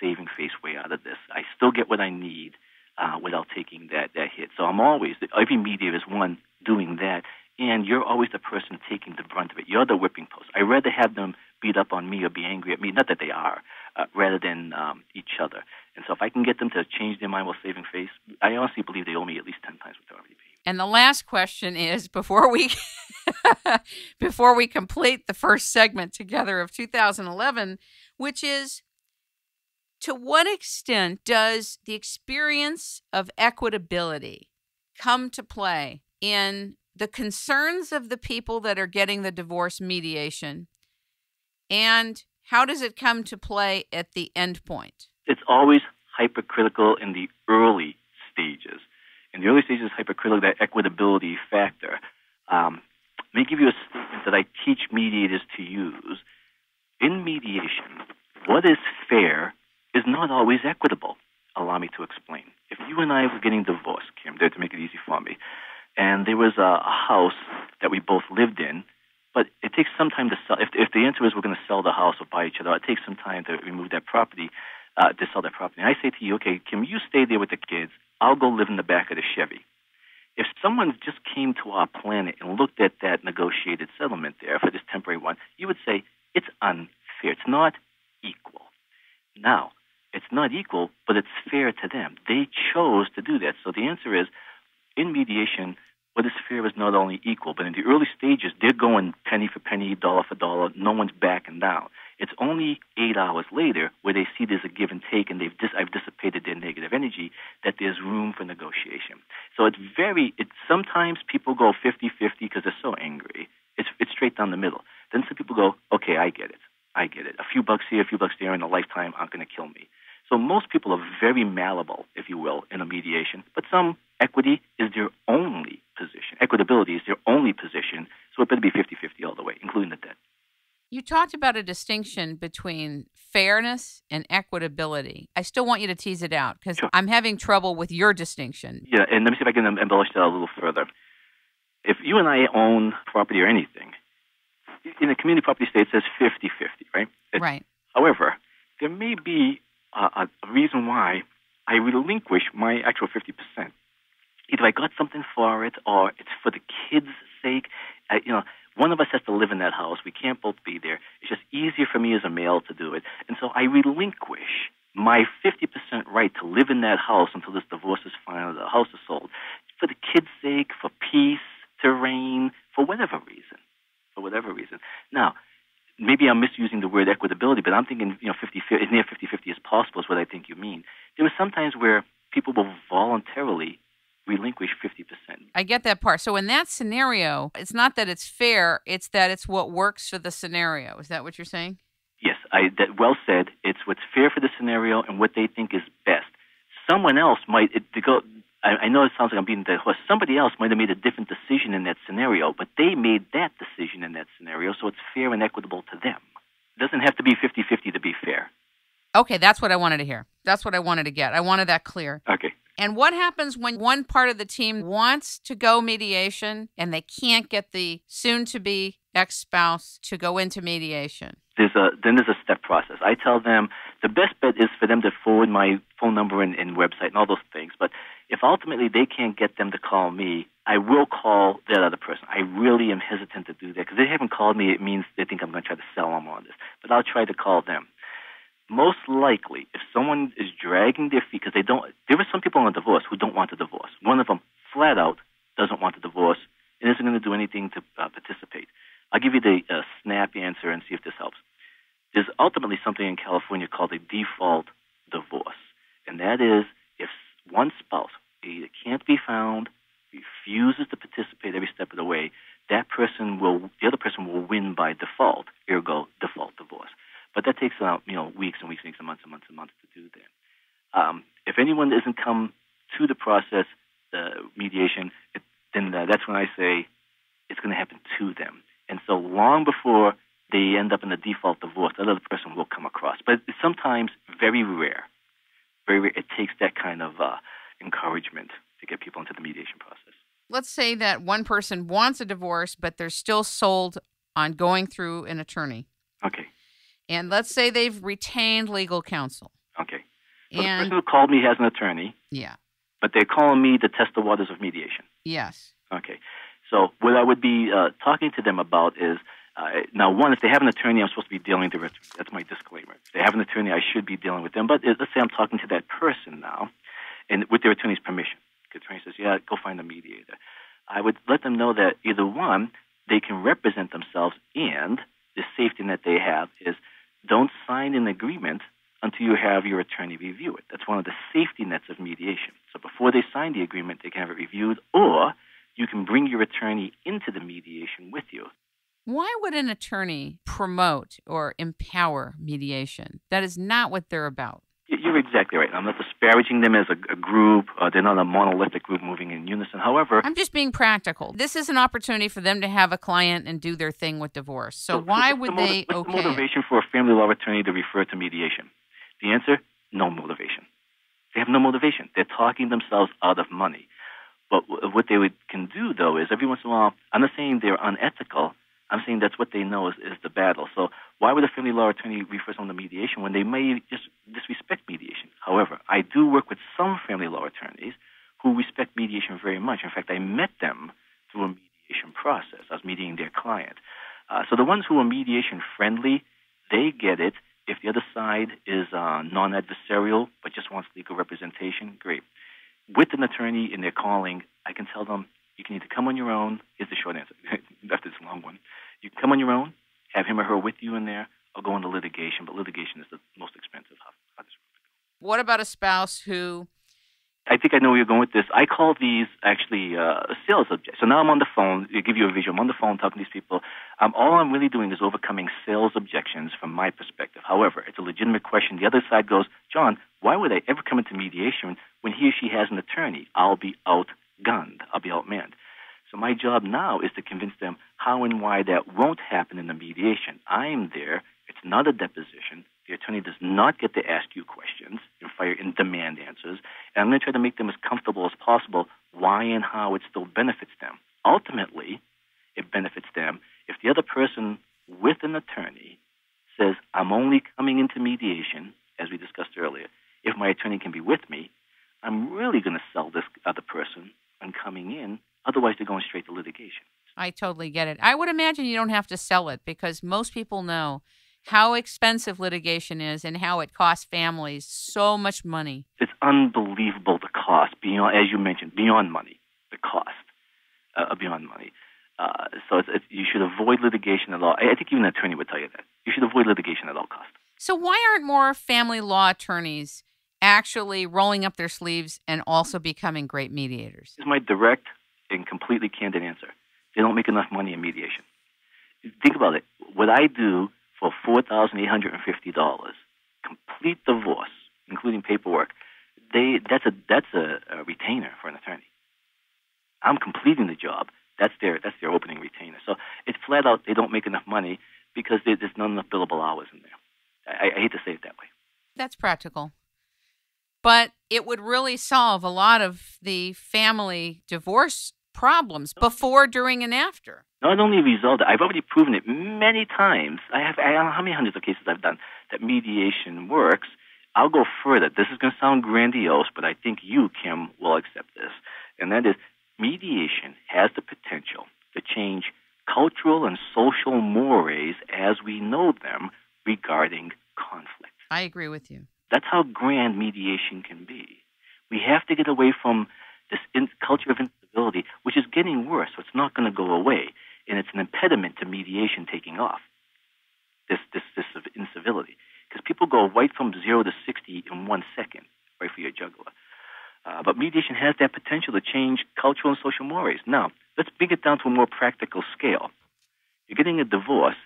saving face way out of this. I still get what I need without taking that hit. So I'm always, every mediator is one doing that, and you're always the person taking the brunt of it. You're the whipping post. I'd rather have them beat up on me or be angry at me, not that they are, rather than each other. And so if I can get them to change their mind while saving face, I honestly believe they owe me at least 10 times what they're already paid. And the last question is, before we before we complete the first segment together of 2011, which is, to what extent does the experience of equitability come to play in the concerns of the people that are getting the divorce mediation, and how does it come to play at the end point? It's always hypercritical in the early stages. In the early stages, it's hypercritical, that equitability factor. Let me give you a statement that I teach mediators to use. In mediation, what is fair is not always equitable. Allow me to explain. If you and I were getting divorced, Kim, there to make it easy for me, and there was a house that we both lived in, but it takes some time to sell. If the answer is we're going to sell the house or buy each other, it takes some time to remove that property, to sell that property. And I say to you, okay, Kim, you stay there with the kids. I'll go live in the back of the Chevy. If someone just came to our planet and looked at that negotiated settlement there for this temporary one, you would say it's unfair. It's not equal. Now, it's not equal, but it's fair to them. They chose to do that. So the answer is, in mediation, what is fair is not only equal, but in the early stages, they're going penny for penny, dollar for dollar. No one's backing down. It's only 8 hours later where they see there's a give and take, and I've dissipated their negative energy, that there's room for negotiation. So sometimes people go 50-50 because they're so angry. It's straight down the middle. Then some people go, okay, I get it. A few bucks here, a few bucks there in a lifetime aren't going to kill me. So most people are very malleable, if you will, in a mediation, but some equity is their only position. Equitability is their only position, so it better be 50-50 all the way, including the debt. You talked about a distinction between fairness and equitability. I still want you to tease it out because Sure. I'm having trouble with your distinction. Yeah, and let me see if I can embellish that a little further. If you and I own property or anything, in a community property state, it says 50-50, right? Right. However, there may be a reason why I relinquish my actual 50%. Either I got something for it, or it's for the kids' sake. One of us has to live in that house. We can't both be there. It's just easier for me as a male to do it. And so I relinquish my 50% right to live in that house until this divorce is final, the house is sold, for the kids' sake, for peace to reign, for whatever reason. Now, maybe I'm misusing the word equitability, but I'm thinking, 50-50, as near 50-50 as possible is what I think you mean. There are some times where people will voluntarily relinquish 50%. I get that part. So in that scenario, it's not that it's fair, it's that it's what works for the scenario. Is that what you're saying? Yes, that well said. It's what's fair for the scenario and what they think is best. Someone else might, I know it sounds like I'm beating the horse. Somebody else might have made a different decision in that scenario, but they made that decision in that scenario, so it's fair and equitable to them. It doesn't have to be 50-50 to be fair. Okay, that's what I wanted to hear. That's what I wanted to get. I wanted that clear. Okay. And what happens when one part of the team wants to go mediation and they can't get the soon-to-be ex-spouse to go into mediation? There's a step process. I tell them the best bet is for them to forward my phone number and website and all those things. But if ultimately they can't get them to call me, I will call that other person. I really am hesitant to do that because they haven't called me. It means they think I'm going to try to sell them on this. But I'll try to call them. Most likely, if someone is dragging their feet because there are some people on a divorce who don't want a divorce. One of them flat out doesn't want a divorce and isn't going to do anything to participate. I'll give you the snap answer and see if this helps. There's ultimately something in California called a default divorce, and that is if one spouse either can't be found, refuses to participate every step of the way, the other person will win by default, ergo default divorce. But that takes weeks and weeks and months and months and months to do that. If anyone doesn't come to the process, mediation, then that's when I say it's going to happen to them. And so long before they end up in a default divorce, that other person will come across. But it's sometimes very rare. Very rare. It takes that kind of encouragement to get people into the mediation process. Let's say that one person wants a divorce, but they're still sold on going through an attorney. Okay. And let's say they've retained legal counsel. Okay. So the person And who called me has an attorney, yeah, but they're calling me to test the waters of mediation. yes. Okay. So what I would be talking to them about is, now, one, if they have an attorney, I'm supposed to be dealing directly. That's my disclaimer. If they have an attorney, I should be dealing with them. But let's say I'm talking to that person now, and with their attorney's permission. The attorney says, yeah, go find a mediator. I would let them know that either one, they can represent themselves, and the safety net they have is don't sign an agreement until you have your attorney review it. That's one of the safety nets of mediation. So before they sign the agreement, they can have it reviewed, or you can bring your attorney into the mediation with you. Why would an attorney promote or empower mediation? That is not what they're about. You're exactly right. I'm not disparaging them as a group. They're not a monolithic group moving in unison. However, I'm just being practical. This is an opportunity for them to have a client and do their thing with divorce. So why would they what's okay the motivation for a family law attorney to refer to mediation? The answer, no motivation. They have no motivation. They're talking themselves out of money. But what they can do, though, is every once in a while, I'm not saying they're unethical. I'm saying that's what they know is the battle. So why would a family law attorney refer someone to mediation when they may just disrespect mediation? However, I do work with some family law attorneys who respect mediation very much. In fact, I met them through a mediation process. I was meeting their client. So the ones who are mediation friendly, they get it. If the other side is non-adversarial but just wants legal representation, great. With an attorney in their calling, I can tell them, you can either come on your own. Here's the short answer. After this long one. You can come on your own, have him or her with you in there, or go into litigation. But litigation is the most expensive. How does it go? What about a spouse who... I think I know where you're going with this. I call these actually sales objections. So now I'm on the phone. To give you a visual, I'm on the phone talking to these people. All I'm really doing is overcoming sales objections from my perspective. However, it's a legitimate question. The other side goes, John, why would I ever come into mediation when he or she has an attorney? I'll be outgunned. I'll be outmanned. So my job now is to convince them how and why that won't happen in the mediation. I'm there. It's not a deposition. The attorney does not get to ask you questions and fire and demand answers. And I'm going to try to make them as comfortable as possible why and how it still benefits them. Ultimately, it benefits them if the other person with an attorney says, I'm only coming into mediation, as we discussed earlier. If my attorney can be with me, I'm really going to sell this other person on coming in. Otherwise, they're going straight to litigation. I totally get it. I would imagine you don't have to sell it because most people know how expensive litigation is and how it costs families so much money. It's unbelievable, the cost, beyond, as you mentioned, beyond money, the cost beyond money. So you should avoid litigation at all. I think even an attorney would tell you that. You should avoid litigation at all costs. So why aren't more family law attorneys actually rolling up their sleeves and also becoming great mediators? This is my direct and completely candid answer. They don't make enough money in mediation. Think about it. What I do for $4,850, complete divorce, including paperwork, that's a retainer for an attorney. I'm completing the job. That's their opening retainer. So it's flat out they don't make enough money because there's not enough billable hours in there. I hate to say it that way. That's practical. But it would really solve a lot of the family divorce problems before, during, and after. Not only resolved, I've already proven it many times. I don't know how many hundreds of cases I've done that mediation works. I'll go further. This is going to sound grandiose, but I think you, Kim, will accept this. And that is mediation has the potential to change cultural and social mores as we know them regarding conflict. I agree with you. That's how grand mediation can be. We have to get away from this culture of instability, which is getting worse, so it's not going to go away. And it's an impediment to mediation taking off, this incivility. Because people go right from 0 to 60 in 1 second, right for your jugular. But mediation has that potential to change cultural and social mores. Now, let's bring it down to a more practical scale. You're getting a divorce.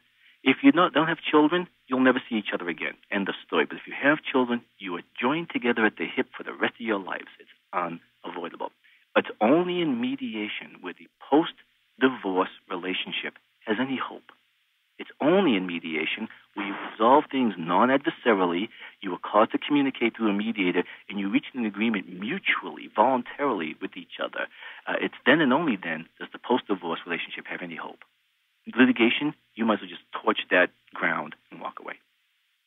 If you don't have children, you'll never see each other again. End of story. But if you have children, you are joined together at the hip for the rest of your lives. It's unavoidable. It's only in mediation where the post-divorce relationship has any hope. It's only in mediation where you resolve things non-adversarially, you are caused to communicate through a mediator, and you reach an agreement mutually, voluntarily with each other. It's then and only then does the post-divorce relationship have any hope. Litigation, you might as well just torch that ground and walk away.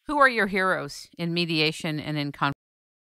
Who are your heroes in mediation and in conflict?